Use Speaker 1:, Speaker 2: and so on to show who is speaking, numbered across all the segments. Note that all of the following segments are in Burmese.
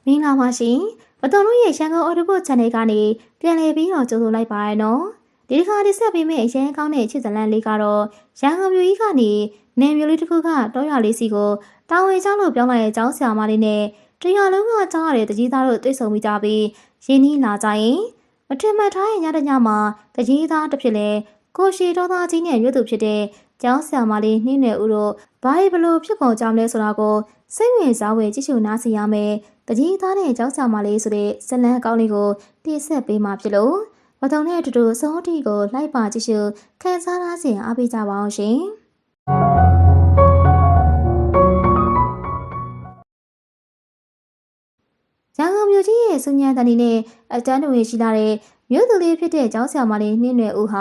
Speaker 1: မင်္ဂလာပါရှင်။ဘတော်တို့ရဲ့ရန်ကုန်အော်ဒီဘို channel ကနေပြန်လည်ပြီးတော့ကြိုဆိုလိုက်ပါရနော်။ဒီတစ်ခါတင်ဆက်ပေးမယ့်အရင်ကောင်းတဲ့ချစ်ဇလန်လေးကတော့ရန်ကုန်မြို့ကြီးကနေနယ်မြို့လေးတစ်ခုကတောရွာလေးစီကိုတာဝန်ကျလို့ပြောင်းလာတဲ့အကြောင်းဆရာမလေးနဲ့တရားလုံးကကြားရတဲ့တကြီးသားတို့တွေ့ဆုံမိကြပြီးရင်းနှီးလာကြရင်မထင်မှတ်ထားတဲ့ညတညမှာတကြီးသားတစ်ဖြစ်လဲကိုရှိတော်သားကြီးနဲ့မြို့သူဖြစ်တဲ့ကျောင်းဆရာမလေးနှင်းနယ်ဦးတို့ဘာဘလို့ဖြစ်ကုန်ကြမလဲဆိုတာကိုစိတ်ဝင်စားဝယ်ကြည့်ရှုနားဆင်ရမယ်။တကြီးသားနဲ့ကျောင်းဆရာမလေးဆိုတဲ့ဇလန်းအကောင်းလေးကိုတင်ဆက်ပေးမှာဖြစ်လို့ဘတော်နဲ့အတူတူစောတီကိုလိုက်ပါကြည့်ရှုခန်းစားထားစဉ်အားပေးကြပါအောင်ရှင်။ရန်ကုန်မြို့ကြီးရဲ့စုညံတန်ဒီနဲ့အတန်းတွေရှိလာတဲ့မြို့သူလေးဖြစ်တဲ့ကျောင်းဆရာမလေးနှင်းနယ်ဦးဟာ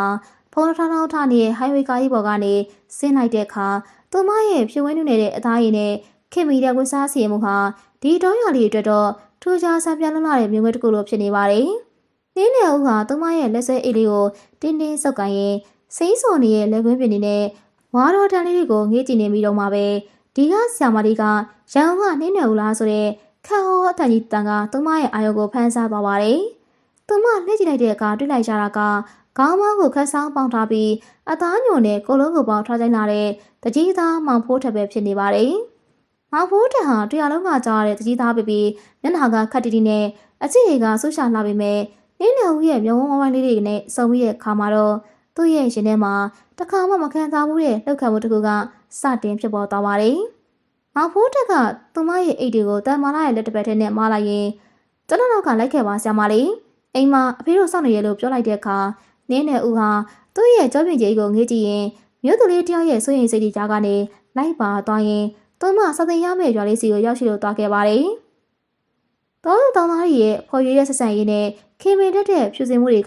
Speaker 1: ဖုန်းထောင်းထောင်းထနေတဲ့ highway ကားကြီးပေါ်ကနေဆင်းလိုက်တဲ့အခါသူမရဲ့ဖြူဝဲနုနေတဲ့အသားရည်နဲ့ခင်မီတဲ့ဝတ်စားစီမှုဟာဒီတောရွာလေးအတွက်တော့ထူးခြားဆန်းပြလွန်းလာတဲ့မျိုးမတစ်ခုလိုဖြစ်နေပါတယ်။နှင်းနယ်ဦးဟာသူမရဲ့လက်ဆွဲအိတ်လေးကိုတင်းတင်းဆုပ်ကိုင်ရင်စိမ့်စော်နေရဲ့လက်ကွင်းပင်နေနဲ့ဝါတော်တန်လေးတွေကိုငေးကြည့်နေပြီးတော့မှပဲဒီကဆရာမလေးကရန်ကုန်ကနှင်းနယ်ဦးလားဆိုတဲ့ခန့်ဟောအတန်ကြီးတန်ကသူမရဲ့အာရုံကိုဖမ်းဆားသွားပါတယ်။သူမလှည့်ကြည့်လိုက်တဲ့အခါတွေ့လိုက်ရတာကခေါင်းမောင်းကိုခတ်ဆောင်ပေါင်ထားပြီးအသားညိုနဲ့ကိုလုံးကိုပေါင်ထားကြလာတဲ့တကြီးသားမောင်ဖိုးထက်ပဲဖြစ်နေပါတယ်။မောင်ဖိုးထက်ဟာတရားလုံးကကြားရတဲ့တကြီးသားပဲပြီးမျက်နှာကခတ်တီတီနဲ့အချစ်ရေကဆူရှာလာပေမဲ့နင်းနယ်ဦးရဲ့မျက်ဝန်းဝိုင်းလေးတွေနဲ့စုံပြီးတဲ့ခါမှာတော့သူ့ရဲ့ရှင်ထဲမှာတခါမှမခံစားဘူးတဲ့လှုပ်ခတ်မှုတစ်ခုကစတင်ဖြစ်ပေါ်သွားပါတယ်။မောင်ဖိုးထက်ကသူမရဲ့အိတ်တွေကိုတန်မာလာရဲ့လက်တစ်ပတ်ထဲနဲ့မားလိုက်ရင်ကျွန်တော်တို့ကလိုက်ခဲ့ပါဆရာမလေးအိမ်မှာအဖေတို့စောင့်နေရလို့ပြောလိုက်တဲ့အခါနင်းနယ်ဦးဟာသူ့ရဲ့ကြောပြင်ကြီးကိုငေးကြည့်ရင်မြို့သူလေးတယောက်ရဲ့စိုးရိမ်စိတ်တွေကြားကနေလိုက်ပါသွားရင်သူမစတဲ့ရမယ့်ရွာလေးစီကိုရောက်ရှိလို့သွားခဲ့ပါတယ်။တောတောင်သားရဲ့ဖော်ရွေတဲ့ဆက်ဆံရေးနဲ့ခင်မင်တက်တဲ့ဖြူစင်မှုတွေက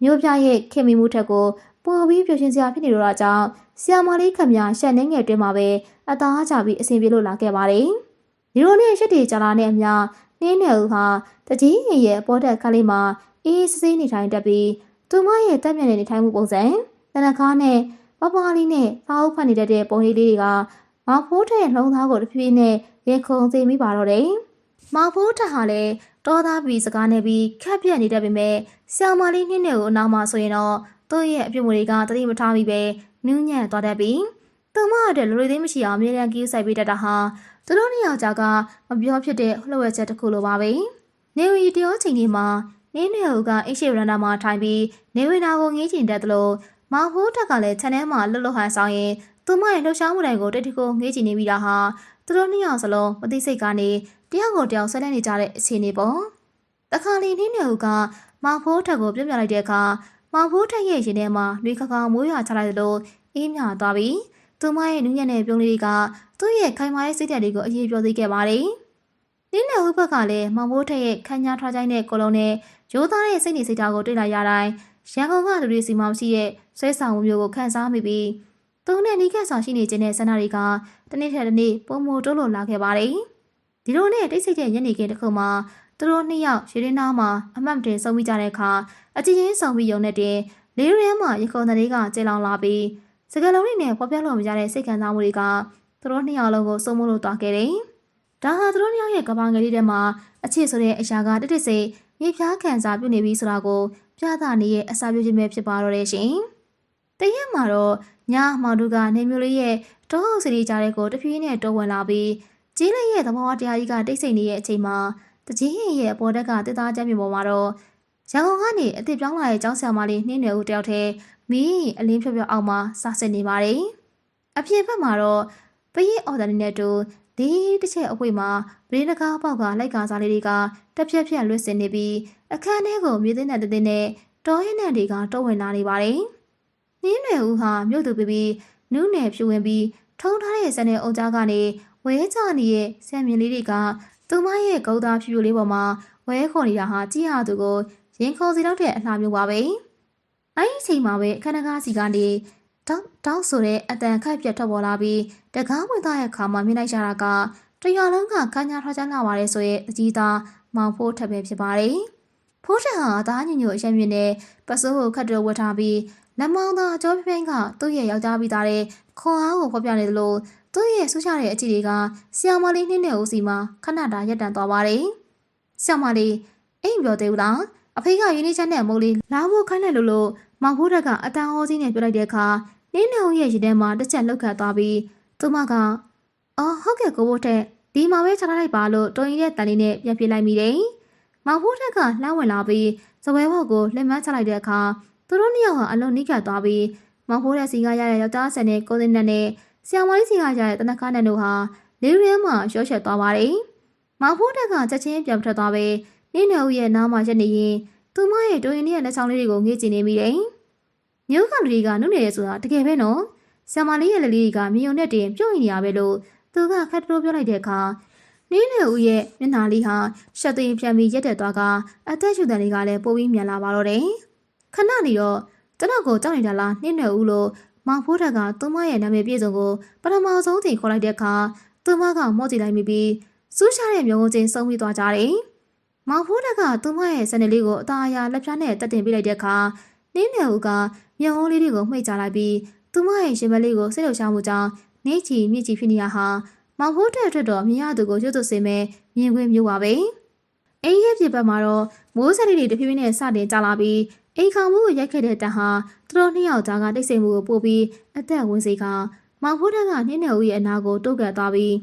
Speaker 1: မြို့ပြရဲ့ခင်မင်မှုထက်ကိုပေါ်ပြီးပြရှင်စရာဖြစ်နေတော့တာကြောင့်ဆီယာမလေးခမရှက်နှင်းငယ်တွင်မှာပဲအသားချပြီးအဆင်ပြေလို့လာခဲ့ပါတယ်။ဒီလိုနဲ့ရှက်တီကြာလာတဲ့အမျှနှင်းနယ်ဦးဟာတကြီးရင်ရဲ့အပေါ်တက်ခါလေးမှာအေးဆေးနေထိုင်တတ်ပြီးသူမရဲ့တက်မြင့်တဲ့နေထိုင်မှုပုံစံတနခါနဲ့ပပလေးနဲ့သားအုပ်ဖတ်နေတတ်တဲ့ပုံလေးတွေကမောင်ဖိုးထက်လှုံသားကိုတစ်ပြေးနဲ့ရင်ခုန်စေမိပါတော့တယ်။မောင်ဖိုးထက်ဟာလည်းတောသားပြီးစကားနဲ့ပြီးခက်ပြက်နေတတ်ပေမဲ့ဆီယာမလေးနှင်းနယ်ကိုအနောက်မှာဆိုရင်တော့သူ့ရဲ့အပြုတ်မှုတွေကတတိမထားမိပဲနူးညံ့သွားတတ်ပြီးသူမအတွက်လူတွေသိမရှိအောင်အမြဲတမ်းကြီးဆိုင်ပေးတတ်တာဟာသူတို့နှစ်ယောက်ကြားကမပြောဖြစ်တဲ့လှုပ်ဝက်ချက်တစ်ခုလိုပါပဲ။နေဝီတရောချိန်ကြီးမှာနင်းနယ်ဦးကအိရှိရန်နာမှာထိုင်ပြီးနေဝီနာကိုငေးချင်တတ်သလိုမောင်ဖိုးထက်ကလည်းခြံထဲမှာလှုပ်လှုပ်ဟန်ဆောင်ရင်သူမရဲ့လှုပ်ရှားမှုတိုင်းကိုတိတ်တကိုငေးချင်နေပြီးတာဟာသူတို့နှစ်ယောက်စလုံးမသိစိတ်ကနေတယောက်ကိုတယောက်ဆက်လက်နေကြတဲ့အခြေအနေပေါ့။တခါလေနင်းနယ်ဦးကမောင်ဖိုးထက်ကိုပြပြလိုက်တဲ့အခါမောင်ဖိုးထက်ရဲ့ရင်ထဲမှာနှွေခါခါမိုးရွာချလိုက်သလိုအေးမြသွားပြီးသူမရဲ့နူးညံ့တဲ့ပြုံးလေးတွေကသူ့ရဲ့ခိုင်မာတဲ့စိတ်ဓာတ်တွေကိုအရေးပြောသေးခဲ့ပါတယ်။နင်းနယ်ဦးဘက်ကလည်းမောင်ဖိုးထက်ရဲ့ခန်းညားထားကြိုင်းတဲ့ကိုလုံးနဲ့ရိုးသားတဲ့စိတ်နေစိတ်ဓာတ်ကိုတွေ့လာရတိုင်းရန်ကုန်ကလူတွေစီမှမရှိရဲ့ဆွဲဆောင်မှုမျိုးကိုခန်းစားမိပြီးသူနဲ့နီးကပ်ဆောင်ရှိနေခြင်းတဲ့ဆန္ဒတွေကတနေ့ထက်တနေ့ပုံမတိုးလို့လာခဲ့ပါတယ်။ဒီလိုနဲ့တိတ်ဆိတ်တဲ့ညနေခင်းတစ်ခုမှာသူတို့နှစ်ယောက်ရေရင်းနားမှာအမှတ်မတင်ဆုံးမိကြတဲ့အခါအကြည့်ချင်းဆောင်ပြီးယုံနဲ့တင်လေးရဲမှာရခုံတဲ့ကကျေလောင်လာပြီးစကလုံးတွေနဲ့ပေါ်ပြလို့မကြတဲ့စိတ်ခံစားမှုတွေကသူတို့နှစ်ယောက်လုံးကိုစိုးမိုးလို့သွားခဲ့တယ်။ဒါဟာသူတို့နှစ်ယောက်ရဲ့ကဘာငယ်လေးထဲမှာအချစ်ဆိုတဲ့အရာကတစ်တစ်စိမြေပြားခံစားပြုနေပြီဆိုတာကိုပြသနေရဲ့အစာပြုခြင်းပဲဖြစ်ပါတော့တယ်ရှင်။တရက်မှာတော့ညမောင်တို့ကနေမျိုးလေးရဲ့တောဟုတ်စီကြတဲ့ကိုတဖြည်းနဲ့တောဝင်လာပြီးကြီးလေးရဲ့သဘောတရားကြီးကတိတ်ဆိတ်နေတဲ့အချိန်မှာတကြီးရင်ရဲ့အပေါ်တက်ကတစ်သားချမ်းမြေပေါ်မှာတော့ရန်ကုန်ကနေအစ်စ်ပြောင်းလာတဲ့ကျောင်းဆရာမလေးနှင်းနယ်ဦးတယောက်တည်းမင်းအလင်းဖြော့ဖြော့အောင်မှာစဆစ်နေပါတယ်။အပြင်ဘက်မှာတော့ပရိအော်ဒါနေနဲ့တူဒီတစ်ချက်အဝိမှာဗရင်းတကားပေါက်ကလိုက်ကားစားလေးတွေကတက်ဖြက်ဖြက်လွတ်စင်နေပြီးအခန်းထဲကိုမြေသိတဲ့တဲ့နဲ့တောရင်းနဲ့တွေကတောဝင်လာနေပါတယ်။နှင်းနယ်ဦးဟာမြို့သူပြီးနူးနယ်ဖြူဝင်ပြီးထုံထားတဲ့စံတဲ့အုံကြားကနေဝဲချနေတဲ့ဆံမြင်လေးတွေကသူမရဲ့ဂုံသားဖြူဖြူလေးပေါ်မှာဝဲခေါ်နေတာဟာကြည့်ရသူကိုရင်ခုန်စီတော့တဲ့အလှမျိုးပါပဲ။အဲဒီအချိန်မှာပဲအခန်းတကားစီကနေတောက်ဆိုတဲ့အတန်ခက်ပြတ်ထွက်ပေါ်လာပြီးတကားဝင်သွားတဲ့အခါမှာမြင်လိုက်ရတာကတရွာလုံးကခန်းညာထွက်ချလာပါတယ်ဆိုရဲ့အကြီးသားမောင်ဖိုးထက်ပဲဖြစ်ပါတယ်။ဖိုးထက်ဟာအသားညညအရှမ်းမြင့်နဲ့ပစိုးကိုခတ်တော်ဝတ်ထားပြီးလက်မောင်းသားအကျော်ပြင်းကသူ့ရဲ့ယောက်ျားပြီးသားတဲ့ခွန်အားကိုဖော်ပြနေသလိုသူ့ရဲ့ဆူချတဲ့အကြည့်တွေကဆီယာမလေးနှင်းနဲ့ဦးစီမှာခဏတာရက်တန်သွားပါတယ် ဆောင်းမလေးအိမ်ပြောသေးဘူးလားအဖေကရင်းနှီးချက်နဲ့မိုးလေးလာဖို့ခိုင်းလိုက်လို့မောင်ဖိုးတက်ကအတန်ဟောကြီးနဲ့ပြောလိုက်တဲ့အခါနင်းနေဦးရဲ့ရင်ထဲမှာတစ်ချက်လောက်ခတ်သွားပြီးသူမကအော်ဟုတ်ကဲ့ကိုဘိုးထက်ဒီမှာပဲချထားလိုက်ပါလို့တော်ရင်တဲ့တန်လေးနဲ့ပြန်ပြေးလိုက်မိတယ်မောင်ဖိုးထက်ကလှမ်းဝင်လာပြီးစပွဲဘောက်ကိုလက်မချလိုက်တဲ့အခါသူတို့နှစ်ယောက်ဟာအလုံးနိကတ်သွားပြီးမောင်ဖိုးတက်စီကရတဲ့ယောက်ျားဆန်နဲ့ကိုစင်းနဲ့ဆရာမလေးစီကရတဲ့တနခါနဲ့တို့ဟာလေးရဲမှာရောရှက်သွားပါတယ်မောင်ဖိုးတက်ကချက်ချင်းပြန်ထွက်သွားပဲနင်းနေဦးရဲ့နားမှာရက်နေရင်သူမရဲ့တိုရင်ရဲ့လက်ချောင်းလေးတွေကိုငေ့ကြည့်နေမိတယ်မျိုးကလေးကနုနေရဲဆိုတာတကယ်ပဲနော်ဆရာမလေးရဲ့လက်လေးကမြေုံနဲ့တင်ပြုတ်ရင်နေရပဲလို့သူကခက်တိုးပြောလိုက်တဲ့အခါနင်းနေဦးရဲ့မျက်နှာလေးဟာရှက်သိမ်းပြန်ပြီးရက်တက်သွားကအသက်ရှူတဲ့လေးကလည်းပိုပြီးမြန်လာပါတော့တယ်ခဏနေတော့ကျွန်တော်ကိုကြောက်နေတာလားနင်းနေဦးလို့မောင်ဖိုးတက်ကသူမရဲ့နာမည်ပြည့်စုံကိုပထမဆုံးချိန်ခေါ်လိုက်တဲ့အခါသူမကမော့ကြည့်လိုက်မိပြီးစူးရှားတဲ့မျိုးချင်းစုံပြီးသွားကြတယ်မောင်ဖိုးတက်ကသူမရဲ့စနေလေးကိုအသားအရာလက်ဖြားနဲ့တက်တင်ပေးလိုက်တဲ့အခါနင်းနေဦးကမျက်ဝန်းလေးတွေကိုမှိတ်ချလိုက်ပြီးသူမရဲ့ရှင်မလေးကိုစိတ်လှုပ်ရှားမှုကြောင့်နေချီမြင့်ချီဖြစ်နေရဟာမောင်ဖိုးတက်အတွက်တော့မြင်ရသူကိုရွတ်သွစေမဲ့မြင်ခွင့်မျိုးပါပဲအိမ်ရဲ့ပြပတ်မှာတော့မိုးစက်လေးတွေတဖြည်းဖြည်းနဲ့စတင်ကြလာပြီးအိမ်ခေါင်မှုကိုရိုက်ခဲ့တဲ့တန်ဟာသူတို့နှစ်ယောက်ကြားကတိတ်ဆိတ်မှုကိုပို့ပြီးအသက်ဝင်စေကမောင်ဖိုးတက်ကနင်းနေဦးရဲ့အနာကိုတိုးကပ်သွားပြီး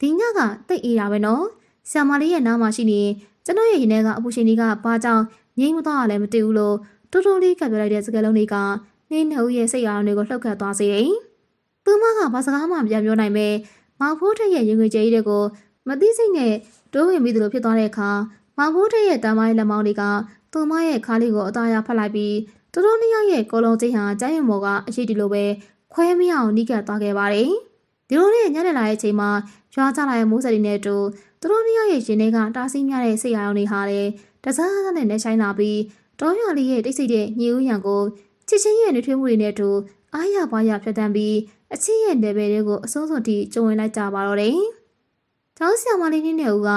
Speaker 1: ဒီညကတိတ်အေးတာပဲနော်ဆရာမလေးရဲ့နားမှာရှိနေကျွန်တော်ရဲ့ရင်ထဲကအပူရှင်ကြီးကဘာကြောင့်ငြိမ်းမသွားရလဲမသိဘူးလို့တိုးတိုးလေးကပ်ပြလိုက်တဲ့စကားလုံးတွေကနင်းနေဦးရဲ့စိတ်အားတွေကိုလှုပ်ခတ်သွားစေတယ်။သူမကဘာစကားမှပြန်ပြောနိုင်ပဲမောင်ဖိုးထက်ရဲ့ရင်ခွင်ကြဲကြီးတွေကိုမသိစိတ်နဲ့တိုးဝင်ပြီးသလိုဖြစ်သွားတဲ့အခါမောင်ဖိုးထက်ရဲ့တမ်းမိုင်းလက်မောင်းတွေကသူမရဲ့ခါးလေးကိုအသားရဖတ်လိုက်ပြီးသူတို့နှစ်ယောက်ရဲ့ကိုလုံးစိတ်ဟာကျန်းရမော်ကအရှိတီလိုပဲခွဲမရအောင်နှိကပ်သွားခဲ့ပါတယ်။ဒီလိုနဲ့ညနေလာတဲ့အချိန်မှာရွာကြလာတဲ့မိုးစက်တွေနဲ့တူသူတို့နှစ်ယောက်ရဲ့ရှင်တွေကတားဆီးများတဲ့စိတ်အားတွေဟာလည်းတစားစားနဲ့နှဲဆိုင်လာပြီးတောရွာလေးရဲ့တိတ်ဆိတ်တဲ့ညဦးရံကိုချစ်ချင်းရဲ့နှွေးထွေးမှုတွေနဲ့တူအားရပါးရဖြတ်တန်းပြီးအချစ်ရဲ့နယ်ပယ်တွေကိုအစိုးစွန်ထိကျုံဝင်လိုက်ကြပါတော့တယ်။ကျောင်းဆရာမလေးနင်းနေဦးက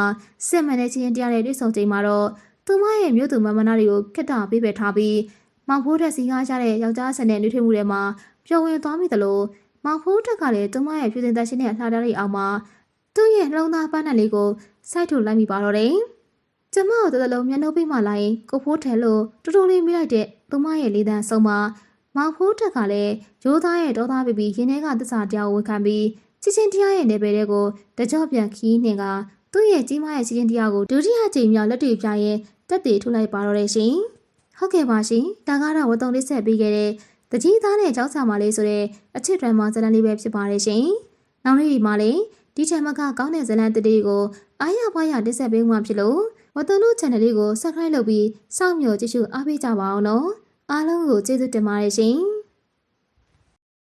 Speaker 1: စစ်မှန်တဲ့ချင်းတရားတဲ့တွေ့ဆုံချိန်မှာတော့သူမရဲ့မြို့သူမမနာတွေကိုခက်တာပေးပယ်ထားပြီးမောင်ဖိုးတက်စီကားကြတဲ့ယောက်ျားဆန်တဲ့နှွေးထွေးမှုတွေမှာပျော်ဝင်သွားမိသလိုမောင်ဖိုးတက်ကလည်းသူမရဲ့ဖြူစင်သက်ရှင်တဲ့လှတားလေးအောက်မှာသူ့ရဲ့နှလုံးသားပန်းနဲ့လေးကိုစိုက်ထုတ်လိုက်မိပါတော့တယ်။ကျမတို့တလုံးမျက်နှာပေးမှလာရင်ကိုဖိုးထဲလို့တူတူလေးမိလိုက်တဲ့သူမရဲ့လေးတန်းဆုံးမှာမောင်ဖိုးတက်ကလည်းရိုးသားရဲ့ဒေါသပြပြီးရင်းထဲကသစ္စာတရားဝန်ခံပြီးချစ်ချင်းတရားရဲ့နယ်ပယ်တွေကိုတကြော့ပြန်ခီးနှင်ကသူ့ရဲ့ကြီးမားရဲ့ချစ်ချင်းတရားကိုဒုတိယကြိမ်မြောက်လက်တွေပြရင်တက်တည်ထုတ်လိုက်ပါတော့တယ်ရှင်။ဟုတ်ကဲ့ပါရှင်။ဒါကတော့ဝတ်တုံလေးဆက်ပေးခဲ့တဲ့တကြီးသားနဲ့ကြောက်ဆာမလေးဆိုတဲ့အချစ်ဒရမာဇာတ်လမ်းလေးပဲဖြစ်ပါတယ်ရှင်။နောက်နေ့ဒီမှာလည်းဒီချမ်းမကကောင်းတဲ့ဇာတ်လမ်းတစ်တွေကိုအားရပါးရတင်ဆက်ပေးမှဖြစ်လို့ဝတ်တုံတို့ channel လေးကို subscribe လုပ်ပြီးစောင့်မျှော်ကြည့်ရှုအားပေးကြပါအောင်နော်။အားလုံးကိုကျေးဇူးတင်ပါတယ်ရှင်။